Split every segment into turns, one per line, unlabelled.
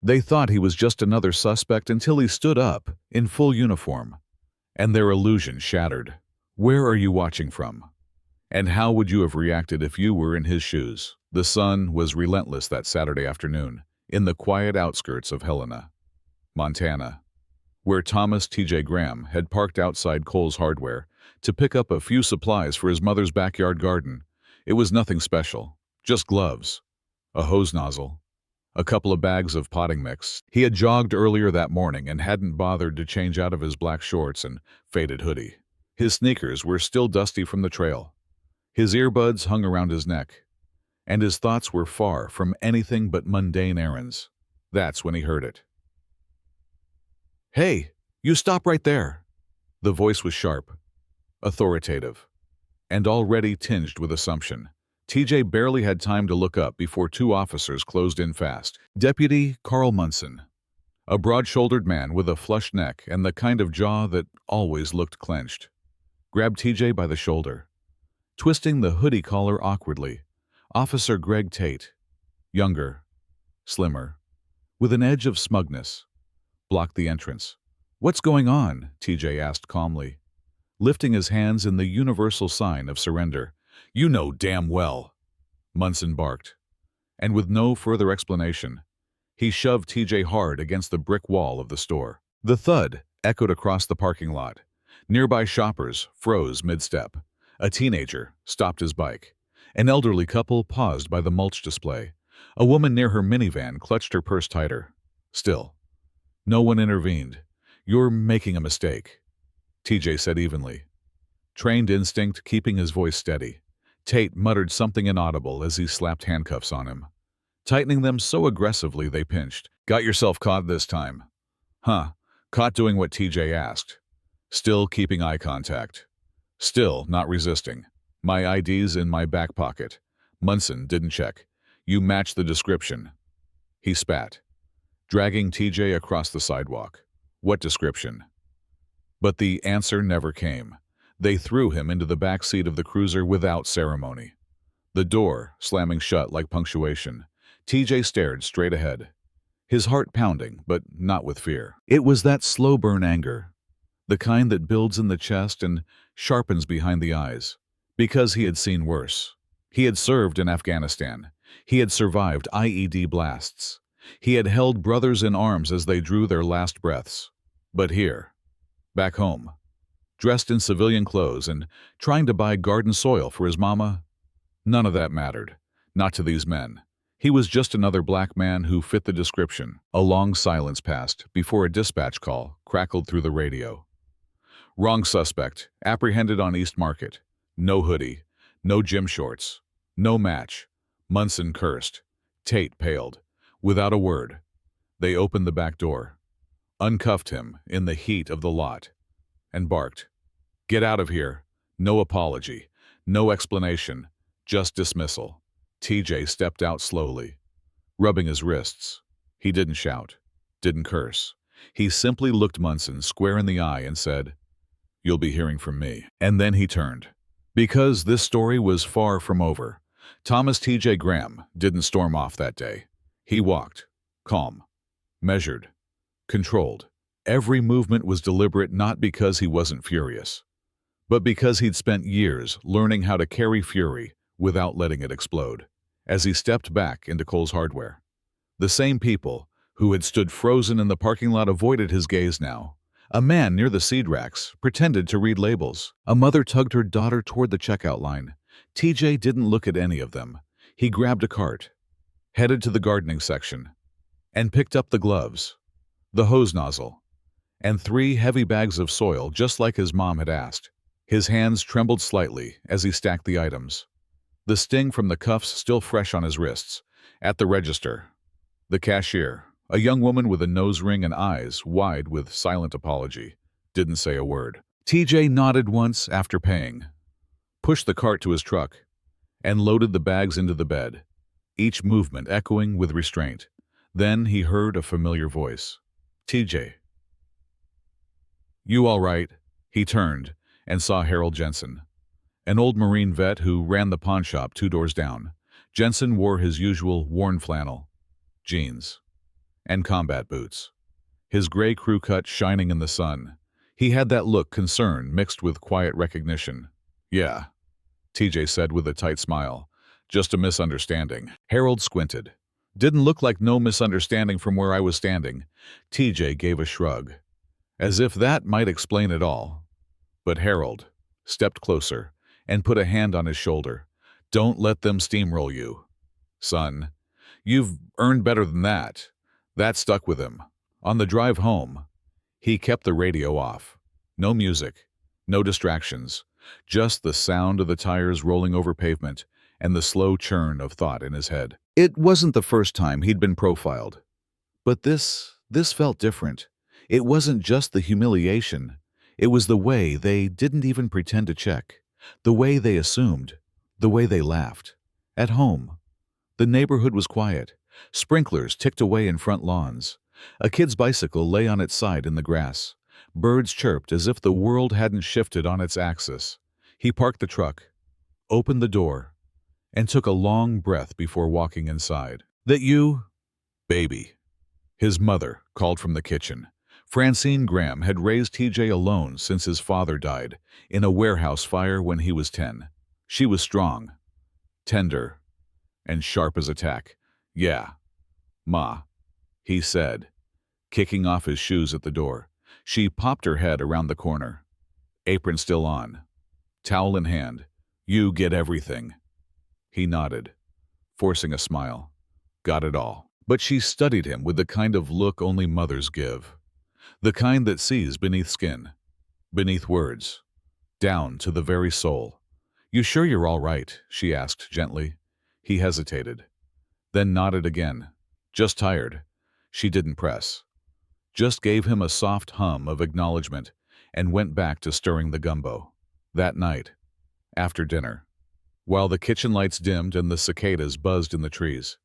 They thought he was just another suspect until he stood up, in full uniform. And their illusion shattered. Where are you watching from? And how would you have reacted if you were in his shoes? The sun was relentless that Saturday afternoon, in the quiet outskirts of Helena, Montana, where Thomas T.J. Graham had parked outside Kohl's Hardware to pick up a few supplies for his mother's backyard garden. It was nothing special, just gloves, a hose nozzle, a couple of bags of potting mix. He had jogged earlier that morning and hadn't bothered to change out of his black shorts and faded hoodie. His sneakers were still dusty from the trail. His earbuds hung around his neck, and his thoughts were far from anything but mundane errands. That's when he heard it. "Hey, you stop right there!" The voice was sharp, authoritative, and already tinged with assumption. TJ barely had time to look up before two officers closed in fast. Deputy Carl Munson, a broad-shouldered man with a flushed neck and the kind of jaw that always looked clenched, grabbed TJ by the shoulder. Twisting the hoodie collar awkwardly, Officer Greg Tate, younger, slimmer, with an edge of smugness, blocked the entrance. "What's going on?" TJ asked calmly, lifting his hands in the universal sign of surrender. "You know damn well," Munson barked, and with no further explanation, he shoved TJ hard against the brick wall of the store. The thud echoed across the parking lot. Nearby shoppers froze mid-step. A teenager stopped his bike. An elderly couple paused by the mulch display. A woman near her minivan clutched her purse tighter. Still, no one intervened. "You're making a mistake," TJ said evenly, trained instinct keeping his voice steady. Tate muttered something inaudible as he slapped handcuffs on him, tightening them so aggressively they pinched. "Got yourself caught this time." "Huh, caught doing what TJ asked. Still keeping eye contact. Still not resisting. My ID's in my back pocket." Munson didn't check. "You match the description." He spat, dragging TJ across the sidewalk. "What description?" But the answer never came. They threw him into the back seat of the cruiser without ceremony, the door slamming shut like punctuation. TJ stared straight ahead, his heart pounding, but not with fear. It was that slow-burn anger, the kind that builds in the chest and sharpens behind the eyes, because he had seen worse. He had served in Afghanistan. He had survived IED blasts. He had held brothers in arms as they drew their last breaths. But here, back home, dressed in civilian clothes and trying to buy garden soil for his mama, none of that mattered. Not to these men. He was just another black man who fit the description. A long silence passed before a dispatch call crackled through the radio. "Wrong suspect, apprehended on East Market. No hoodie, no gym shorts, no match." Munson cursed. Tate paled. Without a word, they opened the back door, uncuffed him in the heat of the lot, and barked, "Get out of here." No apology, no explanation, just dismissal. TJ stepped out slowly, rubbing his wrists. He didn't shout, didn't curse. He simply looked Munson square in the eye and said, "You'll be hearing from me." And then he turned. Because this story was far from over. Thomas T.J. Graham didn't storm off that day. He walked, calm, measured, controlled. Every movement was deliberate, not because he wasn't furious, but because he'd spent years learning how to carry fury without letting it explode. As he stepped back into Kohl's Hardware, the same people who had stood frozen in the parking lot avoided his gaze now. A man near the seed racks pretended to read labels. A mother tugged her daughter toward the checkout line. TJ didn't look at any of them. He grabbed a cart, headed to the gardening section, and picked up the gloves, the hose nozzle, and 3 heavy bags of soil just like his mom had asked. His hands trembled slightly as he stacked the items, the sting from the cuffs still fresh on his wrists. At the register, the cashier, a young woman with a nose ring and eyes wide with silent apology, didn't say a word. TJ nodded once after paying, pushed the cart to his truck, and loaded the bags into the bed, each movement echoing with restraint. Then he heard a familiar voice. "TJ. You all right?" He turned and saw Harold Jensen, an old Marine vet who ran the pawn shop 2 doors down. Jensen wore his usual worn flannel, jeans, and combat boots. His gray crew cut shining in the sun. He had that look, concern mixed with quiet recognition. "Yeah," TJ said with a tight smile. "Just a misunderstanding." Harold squinted. "Didn't look like no misunderstanding from where I was standing." TJ gave a shrug, as if that might explain it all. But Harold stepped closer and put a hand on his shoulder. "Don't let them steamroll you, son. You've earned better than that." That stuck with him. On the drive home, he kept the radio off. No music, no distractions, just the sound of the tires rolling over pavement and the slow churn of thought in his head. It wasn't the first time he'd been profiled. But this felt different. It wasn't just the humiliation. It was the way they didn't even pretend to check, the way they assumed, the way they laughed. At home, the neighborhood was quiet. Sprinklers ticked away in front lawns. A kid's bicycle lay on its side in the grass. Birds chirped as if the world hadn't shifted on its axis. He parked the truck, opened the door, and took a long breath before walking inside. "That you, baby?" His mother called from the kitchen. Francine Graham had raised TJ alone since his father died in a warehouse fire when he was 10. She was strong, tender, and sharp as a tack. "Yeah, Ma," he said, kicking off his shoes at the door. She popped her head around the corner, apron still on, towel in hand. "You get everything." He nodded, forcing a smile. "Got it all." But she studied him with the kind of look only mothers give. The kind that sees beneath skin, beneath words, down to the very soul. "You sure you're all right?" she asked gently. He hesitated, then nodded again. "Just tired." She didn't press, just gave him a soft hum of acknowledgement and went back to stirring the gumbo. That night, after dinner, while the kitchen lights dimmed and the cicadas buzzed in the trees,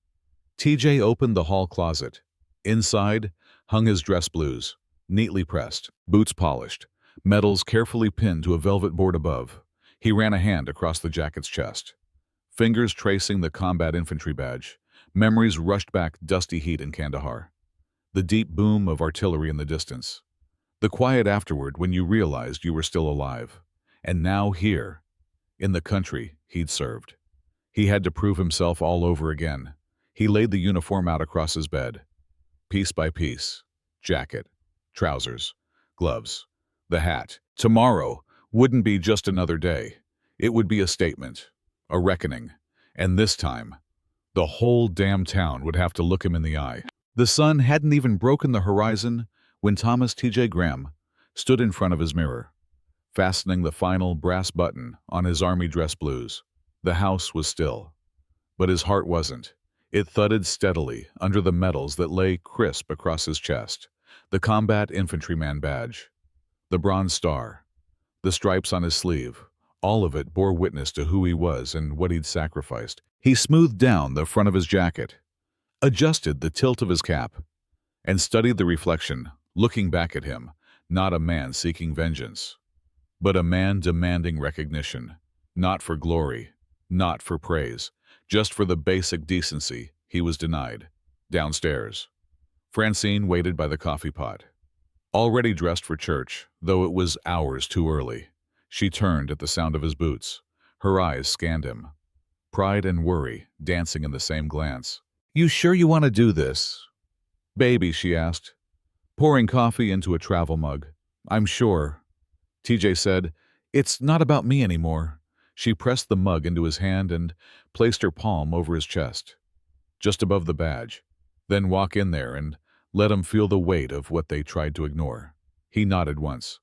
TJ opened the hall closet. Inside hung his dress blues, neatly pressed, boots polished, medals carefully pinned to a velvet board above. He ran a hand across the jacket's chest, fingers tracing the combat infantry badge. Memories rushed back dusty heat in Kandahar. The deep boom of artillery in the distance. The quiet afterward when you realized you were still alive. And now here, in the country he'd served. He had to prove himself all over again. He laid the uniform out across his bed, piece by piece. Jacket, trousers, gloves, the hat. Tomorrow wouldn't be just another day. It would be a statement, a reckoning. And this time, the whole damn town would have to look him in the eye. The sun hadn't even broken the horizon when Thomas T.J. Graham stood in front of his mirror, fastening the final brass button on his army dress blues. The house was still, but his heart wasn't. It thudded steadily under the medals that lay crisp across his chest. The combat infantryman badge, the bronze star, the stripes on his sleeve, all of it bore witness to who he was and what he'd sacrificed. He smoothed down the front of his jacket, adjusted the tilt of his cap, and studied the reflection, looking back at him, not a man seeking vengeance, but a man demanding recognition, not for glory, not for praise, just for the basic decency he was denied. Downstairs, Francine waited by the coffee pot, already dressed for church, though it was hours too early. She turned at the sound of his boots. Her eyes scanned him, pride and worry dancing in the same glance. "You sure you want to do this, baby?" she asked, pouring coffee into a travel mug. "I'm sure," TJ said. "It's not about me anymore." She pressed the mug into his hand and placed her palm over his chest, just above the badge. "Then walk in there and let him feel the weight of what they tried to ignore." He nodded once,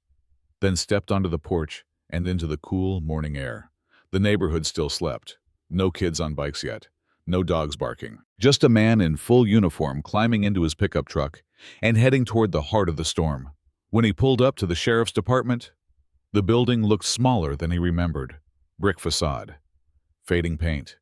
then stepped onto the porch and into the cool morning air. The neighborhood still slept. No kids on bikes yet. No dogs barking. Just a man in full uniform climbing into his pickup truck and heading toward the heart of the storm. When he pulled up to the sheriff's department, the building looked smaller than he remembered. Brick facade, fading paint,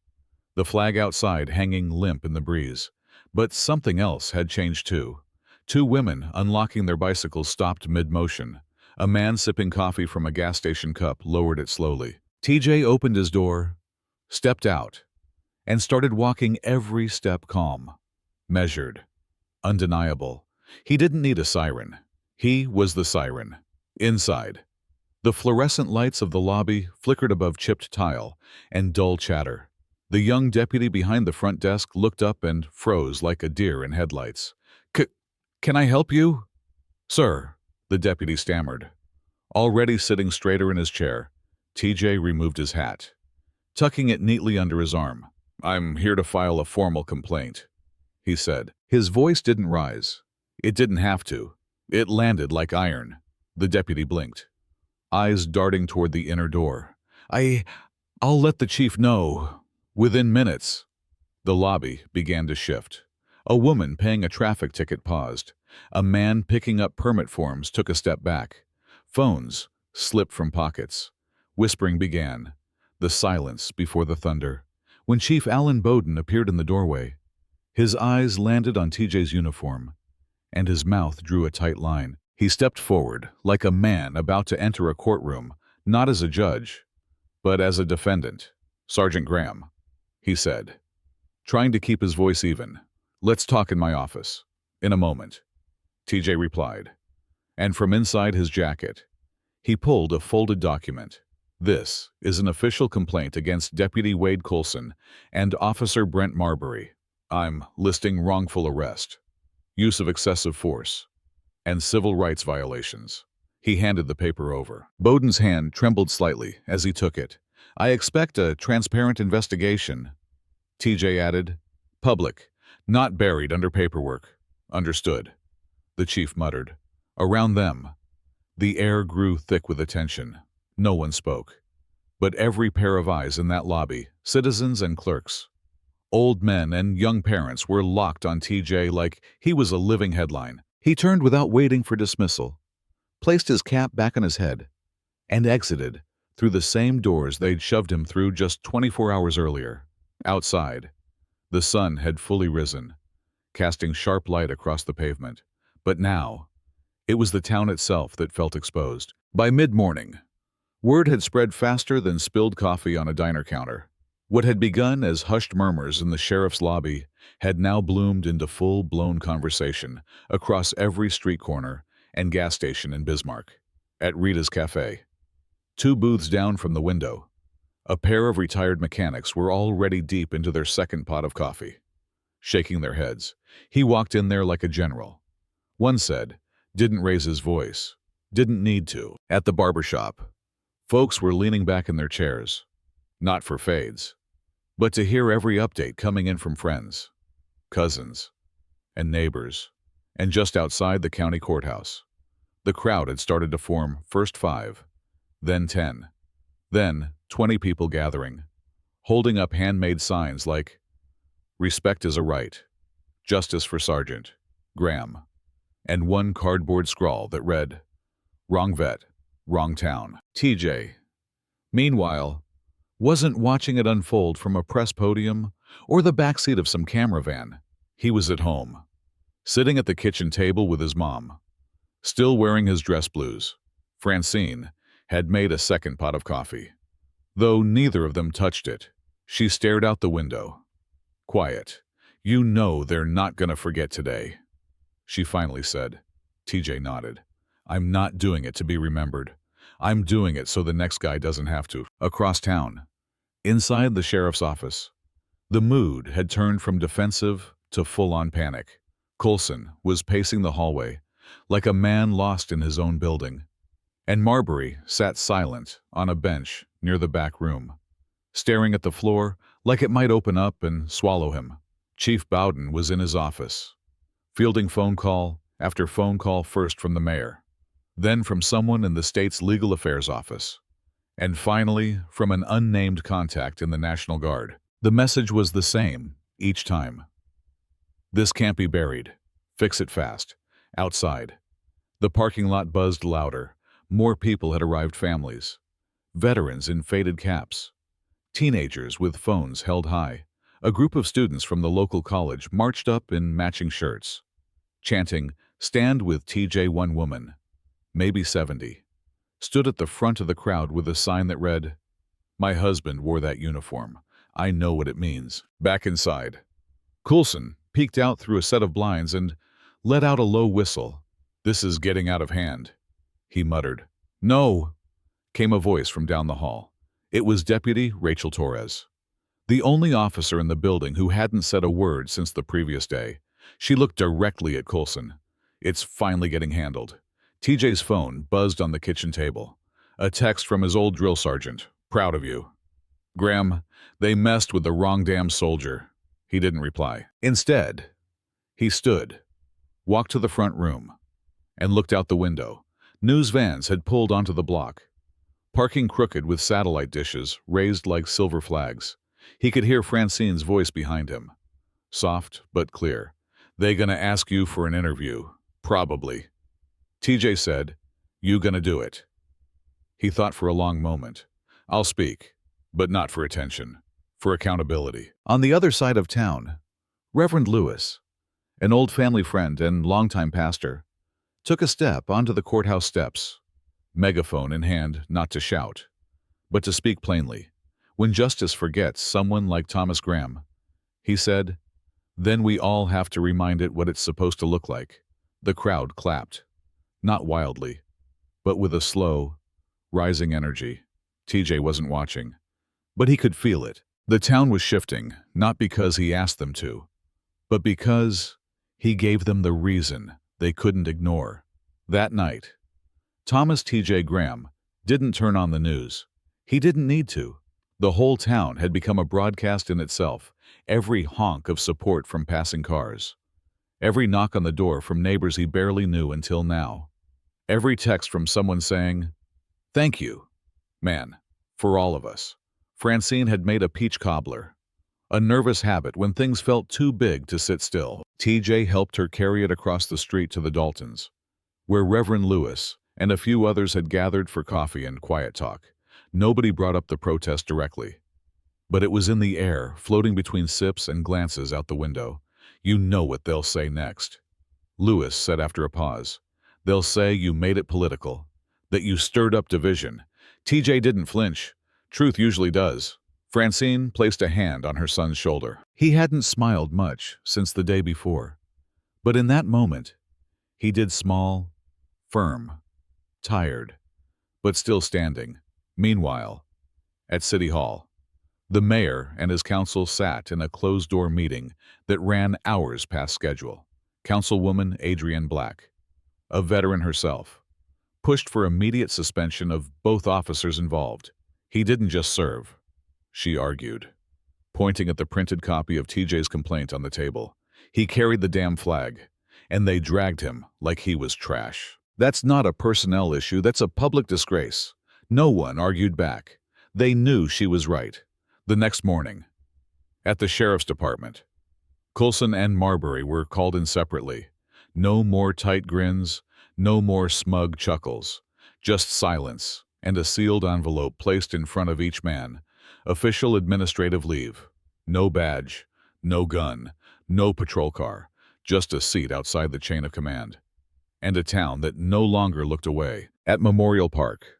the flag outside hanging limp in the breeze. But something else had changed too. Two women unlocking their bicycles stopped mid-motion. A man sipping coffee from a gas station cup lowered it slowly. TJ opened his door, stepped out, and started walking, every step calm, measured, Undeniable. He didn't need a siren. He was the siren. Inside, the fluorescent lights of the lobby flickered above chipped tile and dull chatter. The young deputy behind the front desk looked up and froze like a deer in headlights. Can I help you?" "Sir," the deputy stammered. Already sitting straighter in his chair, TJ removed his hat, tucking it neatly under his arm. "I'm here to file a formal complaint," he said. His voice didn't rise. It didn't have to. It landed like iron. The deputy blinked, eyes darting toward the inner door. I'll let the chief know." Within minutes, the lobby began to shift. A woman paying a traffic ticket paused. A man picking up permit forms took a step back. Phones slipped from pockets. Whispering began. The silence before the thunder. When Chief Alan Bowden appeared in the doorway, his eyes landed on TJ's uniform, and his mouth drew a tight line. He stepped forward, like a man about to enter a courtroom, not as a judge, but as a defendant. "Sergeant Graham," he said, trying to keep his voice even. "Let's talk in my office." "In a moment," TJ replied. And from inside his jacket, he pulled a folded document. "This is an official complaint against Deputy Wade Coulson and Officer Brent Marbury. I'm listing wrongful arrest, use of excessive force, and civil rights violations." He handed the paper over. Bowden's hand trembled slightly as he took it. "I expect a transparent investigation," TJ added. "Public, not buried under paperwork." "Understood," the chief muttered. Around them, the air grew thick with attention. No one spoke. But every pair of eyes in that lobby, citizens and clerks, old men and young parents, were locked on TJ like he was a living headline. He turned without waiting for dismissal, placed his cap back on his head, and exited through the same doors they'd shoved him through just 24 hours earlier. Outside, the sun had fully risen, casting sharp light across the pavement. But now, it was the town itself that felt exposed. By mid-morning, word had spread faster than spilled coffee on a diner counter. What had begun as hushed murmurs in the sheriff's lobby had now bloomed into full-blown conversation across every street corner and gas station in Bismarck. At Rita's Cafe, 2 booths down from the window, a pair of retired mechanics were already deep into their second pot of coffee. Shaking their heads, he walked in there like a general. One said, didn't raise his voice, didn't need to. At the barbershop, folks were leaning back in their chairs, not for fades, but to hear every update coming in from friends, cousins, and neighbors. And just outside the county courthouse, the crowd had started to form, first 5, then 10, then 20 people gathering, holding up handmade signs like, "Respect is a right," "Justice for Sergeant Graham," and one cardboard scrawl that read, "Wrong vet, wrong town." TJ, meanwhile, wasn't watching it unfold from a press podium or the backseat of some camera van. He was at home, sitting at the kitchen table with his mom, still wearing his dress blues. Francine had made a second pot of coffee. Though neither of them touched it, she stared out the window. "Quiet. You know they're not gonna forget today," she finally said. TJ nodded. "I'm not doing it to be remembered. I'm doing it so the next guy doesn't have to." Across town, inside the sheriff's office, the mood had turned from defensive to full-on panic. Coulson was pacing the hallway, like a man lost in his own building, and Marbury sat silent on a bench near the back room, staring at the floor like it might open up and swallow him. Chief Bowden was in his office, fielding phone call after phone call, first from the mayor, then from someone in the state's legal affairs office, and finally from an unnamed contact in the National Guard. The message was the same each time. "This can't be buried. Fix it fast." Outside, the parking lot buzzed louder. More people had arrived, families, veterans in faded caps, teenagers with phones held high. A group of students from the local college marched up in matching shirts, chanting, "Stand with TJ." One woman, maybe 70, stood at the front of the crowd with a sign that read, "My husband wore that uniform. I know what it means." Back inside, Coulson peeked out through a set of blinds and let out a low whistle. "This is getting out of hand," he muttered. "No," came a voice from down the hall. It was Deputy Rachel Torres, the only officer in the building who hadn't said a word since the previous day. She looked directly at Coulson. "It's finally getting handled." TJ's phone buzzed on the kitchen table. A text from his old drill sergeant. "Proud of you." "Graham, they messed with the wrong damn soldier." He didn't reply. Instead, he stood, walked to the front room, and looked out the window. News vans had pulled onto the block, parking crooked with satellite dishes raised like silver flags. He could hear Francine's voice behind him. Soft but clear. "They gonna ask you for an interview. Probably." TJ said, "You gonna do it?" He thought for a long moment. "I'll speak, but not for attention. For accountability." On the other side of town, Reverend Lewis, an old family friend and longtime pastor, took a step onto the courthouse steps, megaphone in hand, not to shout, but to speak plainly. "When justice forgets someone like Thomas Graham," he said, "then we all have to remind it what it's supposed to look like." The crowd clapped, not wildly, but with a slow, rising energy. TJ wasn't watching, but he could feel it. The town was shifting, not because he asked them to, but because he gave them the reason they couldn't ignore. That night, Thomas T.J. Graham didn't turn on the news. He didn't need to. The whole town had become a broadcast in itself, every honk of support from passing cars, every knock on the door from neighbors he barely knew until now, every text from someone saying, "Thank you, man, for all of us." Francine had made a peach cobbler, a nervous habit when things felt too big to sit still. TJ helped her carry it across the street to the Daltons, where Reverend Lewis and a few others had gathered for coffee and quiet talk. Nobody brought up the protest directly, but it was in the air, floating between sips and glances out the window. "You know what they'll say next," Lewis said after a pause. "They'll say you made it political, that you stirred up division." TJ didn't flinch. Truth usually does. Francine placed a hand on her son's shoulder. He hadn't smiled much since the day before, but in that moment, he did small, firm, tired, but still standing. Meanwhile, at City Hall, the mayor and his council sat in a closed-door meeting that ran hours past schedule. Councilwoman Adrienne Black, a veteran herself, pushed for immediate suspension of both officers involved. "He didn't just serve," she argued, pointing at the printed copy of TJ's complaint on the table. "He carried the damn flag, and they dragged him like he was trash. That's not a personnel issue, that's a public disgrace." No one argued back. They knew she was right. The next morning, at the sheriff's department, Coulson and Marbury were called in separately. No more tight grins, no more smug chuckles, just silence and a sealed envelope placed in front of each man. Official administrative leave. No badge, no gun, no patrol car, just a seat outside the chain of command. And a town that no longer looked away. At Memorial Park,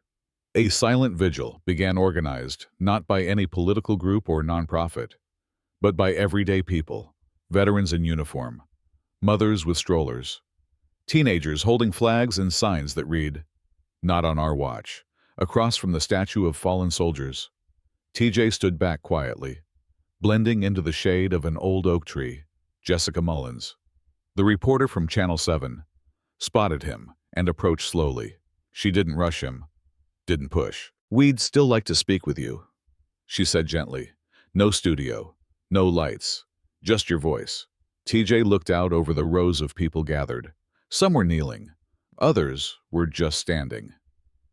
a silent vigil began, organized not by any political group or nonprofit, but by everyday people, veterans in uniform, mothers with strollers, teenagers holding flags and signs that read, "Not on our watch." Across from the statue of fallen soldiers, TJ stood back quietly, blending into the shade of an old oak tree. Jessica Mullins, the reporter from Channel 7, spotted him and approached slowly. She didn't rush him, didn't push. "We'd still like to speak with you," she said gently. "No studio, no lights, just your voice." TJ looked out over the rows of people gathered. Some were kneeling, others were just standing,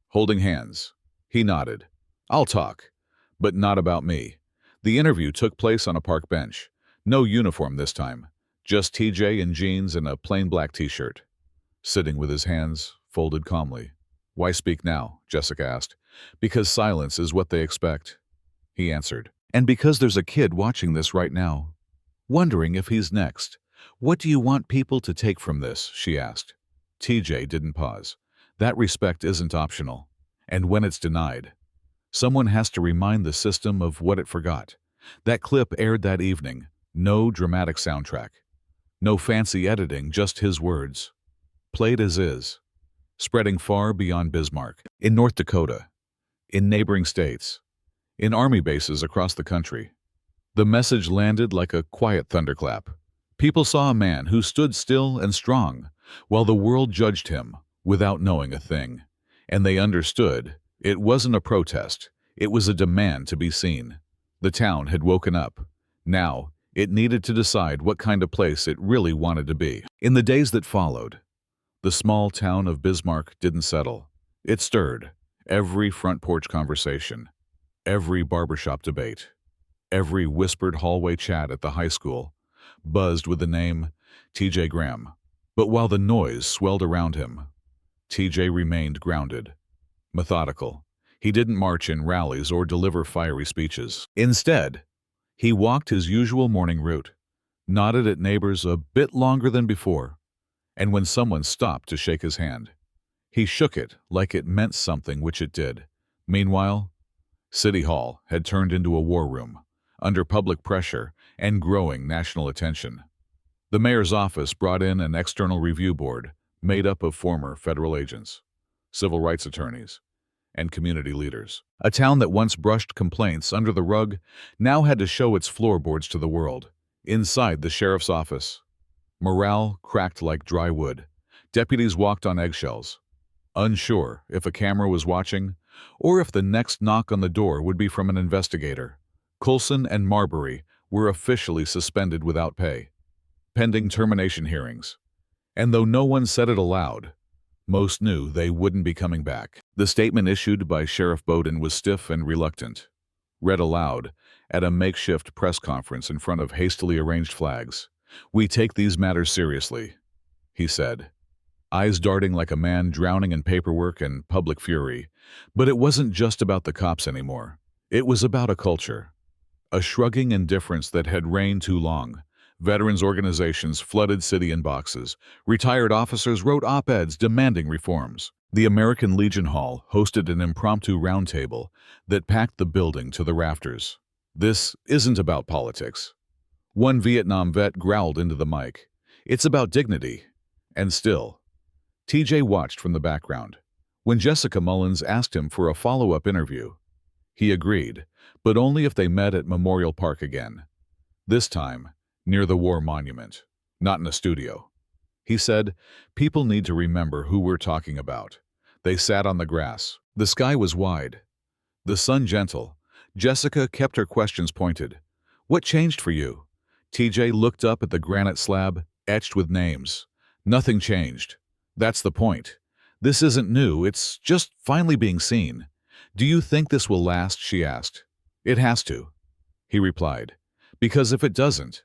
holding hands. He nodded. "I'll talk, but not about me." The interview took place on a park bench. No uniform this time, just TJ in jeans and a plain black t-shirt, sitting with his hands folded calmly. "Why speak now?" Jessica asked. "Because silence is what they expect," he answered. "And because there's a kid watching this right now, wondering if he's next." "What do you want people to take from this?" she asked. TJ didn't pause. That respect isn't optional. And when it's denied, someone has to remind the system of what it forgot. That clip aired that evening. No dramatic soundtrack. No fancy editing, just his words, played as is, spreading far beyond Bismarck. In North Dakota, in neighboring states, in army bases across the country, the message landed like a quiet thunderclap. People saw a man who stood still and strong, while the world judged him without knowing a thing. And they understood it wasn't a protest, it was a demand to be seen. The town had woken up. Now, it needed to decide what kind of place it really wanted to be. In the days that followed, the small town of Bismarck didn't settle. It stirred every front porch conversation, every barbershop debate, every whispered hallway chat at the high school buzzed with the name T.J. Graham. But while the noise swelled around him, T.J. remained grounded, methodical. He didn't march in rallies or deliver fiery speeches. Instead, he walked his usual morning route, nodded at neighbors a bit longer than before, and when someone stopped to shake his hand, he shook it like it meant something, which it did. Meanwhile, City Hall had turned into a war room, under public pressure and growing national attention. The mayor's office brought in an external review board made up of former federal agents, civil rights attorneys, and community leaders. A town that once brushed complaints under the rug now had to show its floorboards to the world. Inside the sheriff's office, morale cracked like dry wood. Deputies walked on eggshells, unsure if a camera was watching or if the next knock on the door would be from an investigator. Coulson and Marbury were officially suspended without pay, pending termination hearings. And though no one said it aloud, most knew they wouldn't be coming back. The statement issued by Sheriff Bowden was stiff and reluctant, read aloud at a makeshift press conference in front of hastily arranged flags. "We take these matters seriously," he said, eyes darting like a man drowning in paperwork and public fury. But it wasn't just about the cops anymore. It was about a culture, a shrugging indifference that had reigned too long. Veterans organizations flooded city inboxes. Retired officers wrote op-eds demanding reforms. The American Legion Hall hosted an impromptu roundtable that packed the building to the rafters. "This isn't about politics," one Vietnam vet growled into the mic. "It's about dignity." And still, TJ watched from the background. When Jessica Mullins asked him for a follow-up interview, he agreed, but only if they met at Memorial Park again. This time, near the War Monument, not in a studio. He said, "People need to remember who we're talking about." They sat on the grass. The sky was wide, the sun gentle. Jessica kept her questions pointed. "What changed for you?" TJ looked up at the granite slab, etched with names. "Nothing changed. That's the point. This isn't new, it's just finally being seen." "Do you think this will last?" she asked. "It has to," he replied, "because if it doesn't,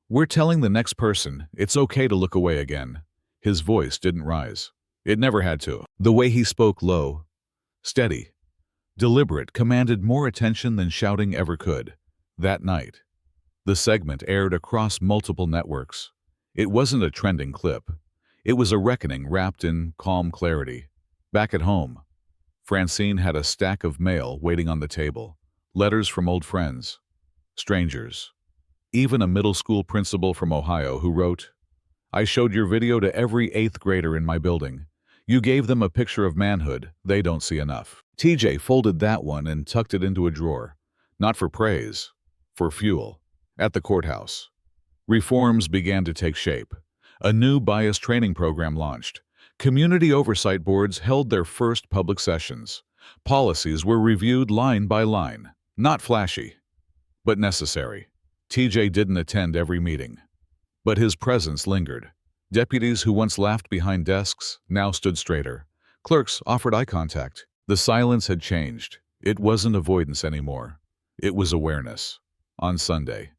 we're telling the next person it's okay to look away again." His voice didn't rise. It never had to. The way he spoke, low, steady, deliberate, commanded more attention than shouting ever could. That night, the segment aired across multiple networks. It wasn't a trending clip. It was a reckoning wrapped in calm clarity. Back at home, Francine had a stack of mail waiting on the table. Letters from old friends, strangers, even a middle school principal from Ohio who wrote, "I showed your video to every 8th grader in my building. You gave them a picture of manhood they don't see enough." TJ folded that one and tucked it into a drawer. Not for praise, for fuel. At the courthouse, reforms began to take shape. A new bias training program launched. Community oversight boards held their first public sessions. Policies were reviewed line by line. Not flashy, but necessary. TJ didn't attend every meeting, but his presence lingered. Deputies who once laughed behind desks now stood straighter. Clerks offered eye contact. The silence had changed. It wasn't avoidance anymore. It was awareness. On Sunday,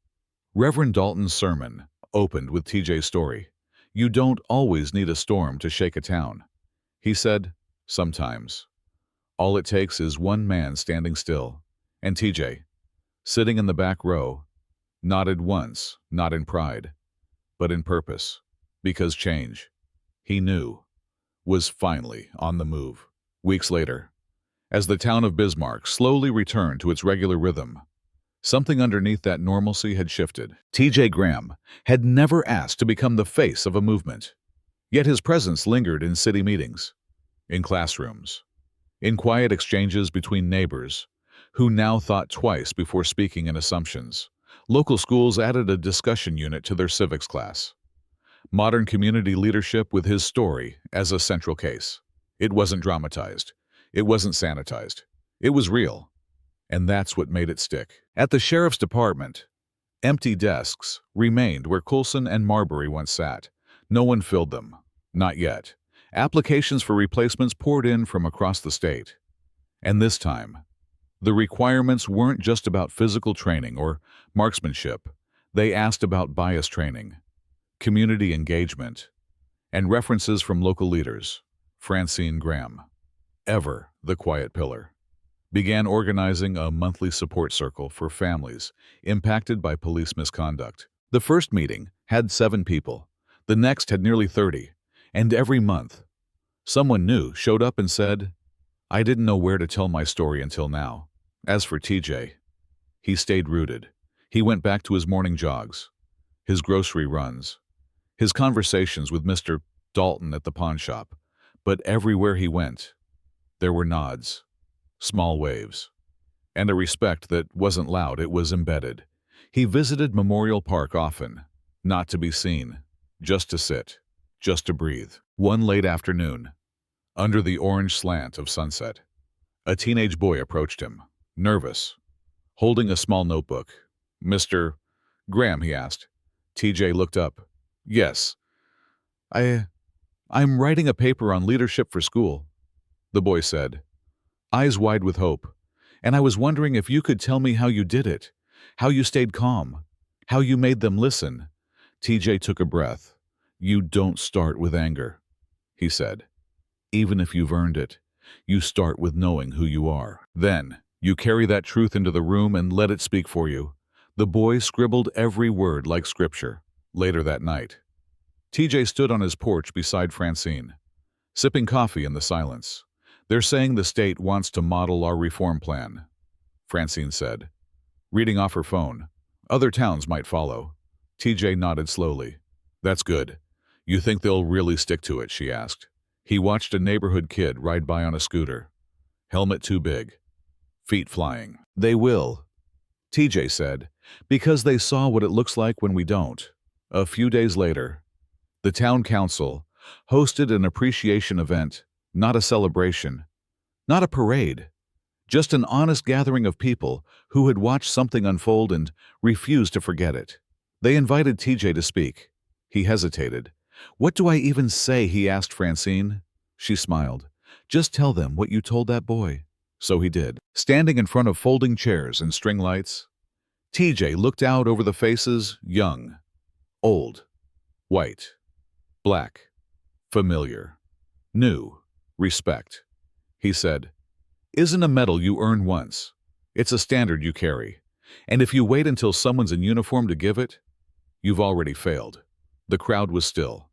Reverend Dalton's sermon opened with TJ's story. "You don't always need a storm to shake a town," he said. "Sometimes all it takes is one man standing still." And TJ, sitting in the back row, nodded once, not in pride, but in purpose, because change, he knew, was finally on the move. Weeks later, as the town of Bismarck slowly returned to its regular rhythm, Something underneath that normalcy had shifted. T.J. Graham had never asked to become the face of a movement, yet his presence lingered in city meetings, in classrooms, in quiet exchanges between neighbors who now thought twice before speaking in assumptions. Local schools added a discussion unit to their civics class. Modern community leadership with his story as a central case. It wasn't dramatized. It wasn't sanitized. It was real. And that's what made it stick. At the sheriff's department, empty desks remained where Coulson and Marbury once sat. No one filled them. Not yet. Applications for replacements poured in from across the state. And this time, the requirements weren't just about physical training or marksmanship. They asked about bias training, community engagement, and references from local leaders. Francine Graham, ever the quiet pillar, began organizing a monthly support circle for families impacted by police misconduct. The first meeting had 7 people. The next had nearly 30. And every month, someone new showed up and said, "I didn't know where to tell my story until now." As for TJ, he stayed rooted. He went back to his morning jogs, his grocery runs, his conversations with Mr. Dalton at the pawn shop. But everywhere he went, there were nods, small waves, and a respect that wasn't loud, it was embedded. He visited Memorial Park often, not to be seen, just to sit, just to breathe. One late afternoon, under the orange slant of sunset, a teenage boy approached him, nervous, holding a small notebook. "Mr. Graham," he asked. TJ looked up. "Yes, I'm writing a paper on leadership for school," the boy said, eyes wide with hope. "And I was wondering if you could tell me how you did it, how you stayed calm, how you made them listen." TJ took a breath. "You don't start with anger," he said. "Even if you've earned it, you start with knowing who you are. Then, you carry that truth into the room and let it speak for you." The boy scribbled every word like scripture. Later that night, TJ stood on his porch beside Francine, sipping coffee in the silence. "They're saying the state wants to model our reform plan," Francine said, reading off her phone. "Other towns might follow." TJ nodded slowly. "That's good. You think they'll really stick to it?" she asked. He watched a neighborhood kid ride by on a scooter, helmet too big, feet flying. "They will," TJ said, "because they saw what it looks like when we don't." A few days later, the town council hosted an appreciation event, not a celebration, not a parade, just an honest gathering of people who had watched something unfold and refused to forget it. They invited TJ to speak. He hesitated. "What do I even say?" he asked Francine. She smiled. "Just tell them what you told that boy." So he did. Standing in front of folding chairs and string lights, TJ looked out over the faces, young, old, white, black, familiar, new, respect. He said, "Isn't a medal you earn once. It's a standard you carry. And if you wait until someone's in uniform to give it, you've already failed." The crowd was still,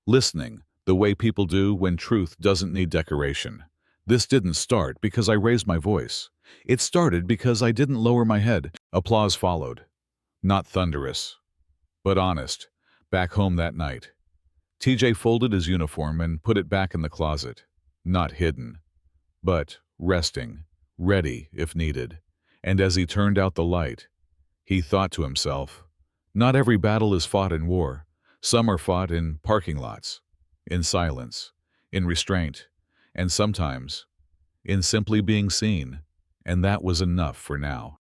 listening the way people do when truth doesn't need decoration. "This didn't start because I raised my voice. It started because I didn't lower my head." Applause followed. Not thunderous, but honest. Back home that night, TJ folded his uniform and put it back in the closet. Not hidden, but resting, ready if needed. And as he turned out the light, he thought to himself, not every battle is fought in war. Some are fought in parking lots, in silence, in restraint, and sometimes in simply being seen. And that was enough for now.